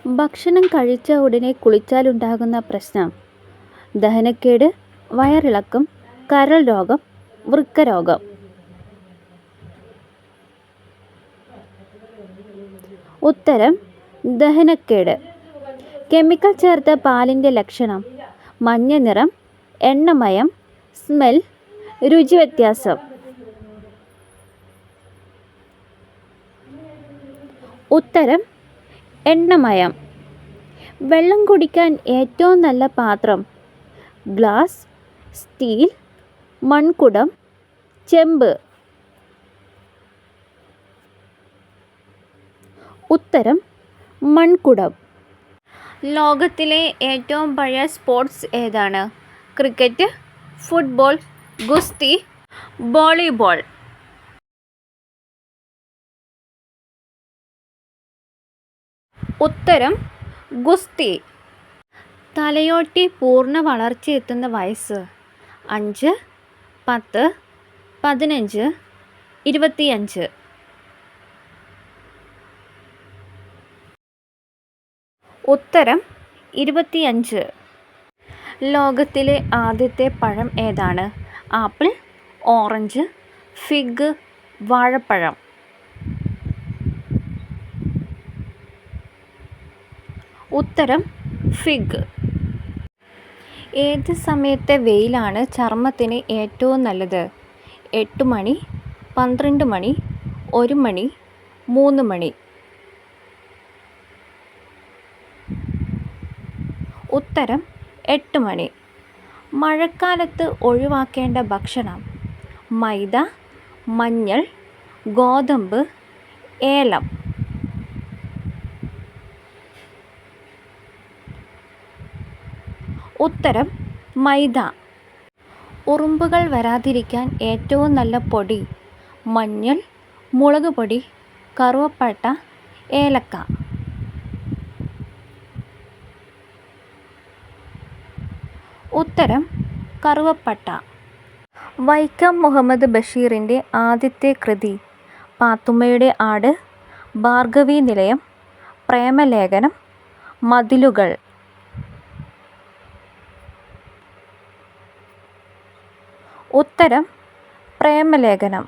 ഭക്ഷണം കഴിച്ച ഉടനെ കുളിച്ചാലുണ്ടാകുന്ന പ്രശ്നം: ദഹനക്കേട്, വയറിളക്കം, കരൾ രോഗം, വൃക്കരോഗം. ഉത്തരം ദഹനക്കേട്. കെമിക്കൽ ചേർത്ത പാലിൻ്റെ ലക്ഷണം: മഞ്ഞ നിറം, എണ്ണമയം, സ്മെൽ, രുചിവ്യത്യാസം. ഉത്തരം എണ്ണമയം. വെള്ളം കുടിക്കാൻ ഏറ്റവും നല്ല പാത്രം: ഗ്ലാസ്, സ്റ്റീൽ, മൺകുടം, ചെമ്പ്. ഉത്തരം മൺകുടം. ലോകത്തിലെ ഏറ്റവും പഴയ സ്പോർട്സ് ഏതാണ്? ക്രിക്കറ്റ്, ഫുട്ബോൾ, ഗുസ്തി, വോളിബോൾ. ഉത്തരം ഗുസ്തി. തലയോട്ടി പൂർണ്ണ വളർച്ചയെത്തുന്ന വയസ്സ്: 5, 10, 15, 25. ഉത്തരം 25. ലോകത്തിലെ ആദ്യത്തെ പഴം ഏതാണ്? ആപ്പിൾ, ഓറഞ്ച്, ഫിഗ്, വാഴപ്പഴം. ഉത്തരം ഫിഗ്. ഏത് സമയത്തെ വെയിലാണ് ചർമ്മത്തിന് ഏറ്റവും നല്ലത്? 8 മണി, 12 മണി, 1 മണി, 3 മണി. ഉത്തരം 8 മണി. മഴക്കാലത്ത് ഒഴിവാക്കേണ്ട ഭക്ഷണം: മൈദ, മഞ്ഞൾ, ഗോതമ്പ്, ഏലം. ഉത്തരം മൈദ. ഉറുമ്പുകൾ വരാതിരിക്കാൻ ഏറ്റവും നല്ല പൊടി: മഞ്ഞൾ, മുളക് പൊടി, കറുവപ്പട്ട, ഏലക്ക. ഉത്തരം കറുവപ്പട്ട. വൈക്കം മുഹമ്മദ് ബഷീറിൻ്റെ ആദ്യത്തെ കൃതി: പാത്തുമ്മയുടെ ആട്, ഭാർഗവീനിലയം, പ്രേമലേഖനം, മതിലുകൾ. ഉത്തരം പ്രേമലേഖനം.